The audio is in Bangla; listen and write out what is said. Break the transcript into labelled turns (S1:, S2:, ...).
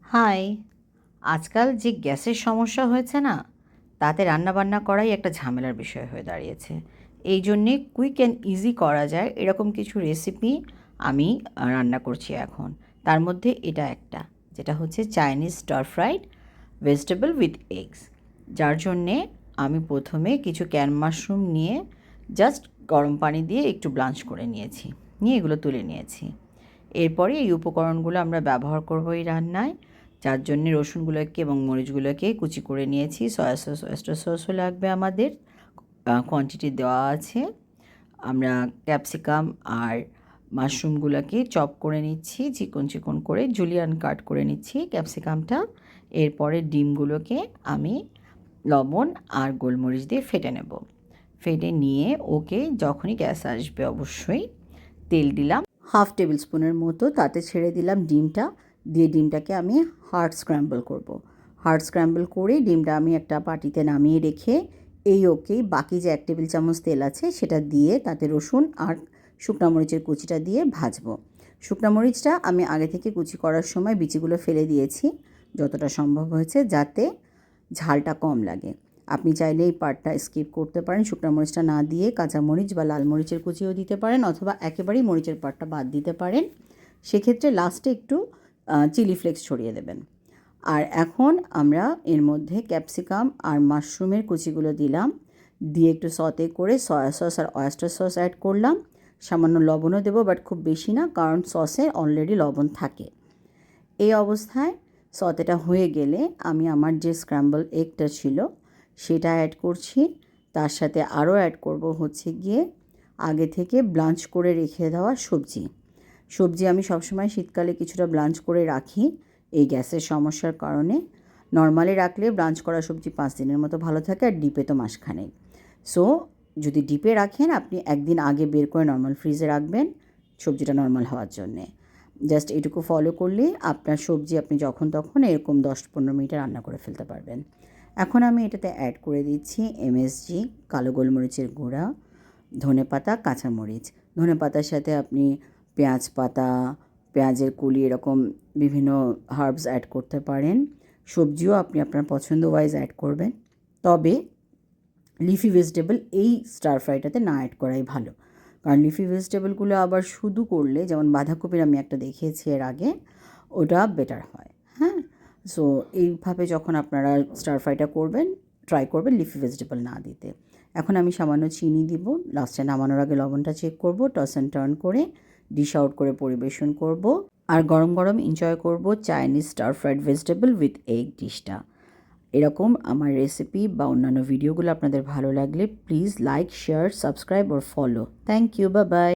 S1: হাই। আজকাল যে গ্যাসের সমস্যা হয়েছে না, তাতে রান্নাবান্না করাই একটা ঝামেলার বিষয় হয়ে দাঁড়িয়েছে। এই জন্যে কুইক অ্যান্ড ইজি করা যায় এরকম কিছু রেসিপি আমি রান্না করছি এখন। তার মধ্যে এটা একটা, যেটা হচ্ছে Chinese stir fried vegetable with eggs. যার জন্যে আমি প্রথমে কিছু ক্যান মাশরুম নিয়ে জাস্ট গরম পানি দিয়ে একটু ব্লাঞ্চ করে নিয়েছি, নিয়ে এগুলো তুলে নিয়েছি। এরপরে এই উপকরণগুলো আমরা ব্যবহার করব এই রান্নায়। যার জন্যে রসুনগুলোকে এবং মরিচগুলোকে কুচি করে নিয়েছি। সয়া সস, ওয়েস্টার সসও লাগবে আমাদের, কোয়ান্টিটি দেওয়া আছে। আমরা ক্যাপসিকাম আর মাশরুমগুলোকে চপ করে নিচ্ছি, চিকন চিকন করে জুলিয়ান কাট করে নিচ্ছি ক্যাপসিকামটা। এরপরে ডিমগুলোকে আমি লবণ আর গোলমরিচ দিয়ে ফেটে নেব। ফেটে নিয়ে ওকে যখনই গ্যাস আসবে অবশ্যই তেল দিলাম 1/2 টেবিল স্পুনের মতো, তাতে ছেড়ে দিলাম ডিমটা। দিয়ে ডিমটাকে আমি হার্ড স্ক্র্যাম্বল করব। হার্ড স্ক্র্যাম্বল করে ডিমটা আমি একটা বাটিতে নামিয়ে রেখে ওকেই বাকি যে 1 টেবিল চামচ তেল আছে সেটা দিয়ে তাতে রসুন আর শুকনো মরিচের কুচিটা দিয়ে ভাজবো। শুকনো মরিচটা আমি আগে থেকে কুচি করার সময় বিচিগুলো ফেলে দিয়েছি যতটা সম্ভব হয়েছে, যাতে ঝালটা কম লাগে। আপনি চাইলে এই পার্টটা স্কিপ করতে পারেন, শুকনো মরিচটা না দিয়ে কাঁচা মরিচ বা লাল মরিচের কুচিও দিতে পারেন, অথবা একেবারেই মরিচের পার্টটা বাদ দিতে পারেন। সেক্ষেত্রে লাস্টে একটু চিলি ফ্লেক্স ছড়িয়ে দেবেন। আর এখন আমরা এর মধ্যে ক্যাপসিকাম আর মাশরুমের কুচিগুলো দিলাম, দিয়ে একটু সতে করে সয়া সস আর ওয়েস্টার সস অ্যাড করলাম। সামান্য লবণও দেবো, বাট খুব বেশি না, কারণ সসে অলরেডি লবণ থাকে। এই অবস্থায় সতেটা হয়ে গেলে আমি আমার যে স্ক্র্যাম্বল এগটা ছিল সেটা অ্যাড করছি। তার সাথে আরও অ্যাড করব হচ্ছে গিয়ে আগে থেকে ব্লাঞ্চ করে রেখে দেওয়া সবজি আমি সবসময় শীতকালে কিছুটা ব্লাঞ্চ করে রাখি এই গ্যাসের সমস্যার কারণে। নর্মালি রাখলে ব্লাঞ্চ করা সবজি 5 দিনের মতো ভালো থাকে, আর ডিপে তো মাসখানেক। সো যদি ডিপে রাখেন আপনি একদিন আগে বের করে নর্মাল ফ্রিজে রাখবেন সবজিটা নর্মাল হওয়ার জন্যে। জাস্ট এটুকু ফলো করলে আপনার সবজি আপনি যখন তখন এরকম 10-15 মিনিটে রান্না করে ফেলতে পারবেন। এখন আমি এটাতে অ্যাড করে দিচ্ছি এমএসজি, কালো গোলমরিচের গুঁড়া, ধনেপাতা, কাঁচামরিচ। ধনেপাতার সাথে আপনি পেঁয়াজ পাতা, পেঁয়াজের কুলি, এরকম বিভিন্ন হার্বস অ্যাড করতে পারেন। সবজিও আপনি আপনার পছন্দ ওয়াইজ অ্যাড করবেন, তবে লিফি ভেজিটেবল এই স্টার ফ্রাইটাতে না অ্যাড করাই ভালো, কারণ লিফি ভেজিটেবলগুলো আবার শুধু করলে, যেমন বাঁধাকপির আমি একটা দেখিয়েছি এর আগে, ওটা বেটার হয়। হ্যাঁ, সো এইভাবে যখন আপনারা স্টার ফ্রাইটা করবেন ট্রাই করবেন লিফি ভেজিটেবল না দিতে। এখন আমি সামান্য চিনি দিব, লাস্টে নামানোর আগে লবণটা চেক করব, টস অ্যান্ড টার্ন করে ডিশ আউট করে পরিবেশন করব। আর গরম গরম এনজয় করব Chinese stir fried vegetable with egg ডিশটা। এরকম আমার রেসিপি বা অন্যান্য ভিডিওগুলো আপনাদের ভালো লাগলে please like, share, subscribe or follow. Thank you, bye by.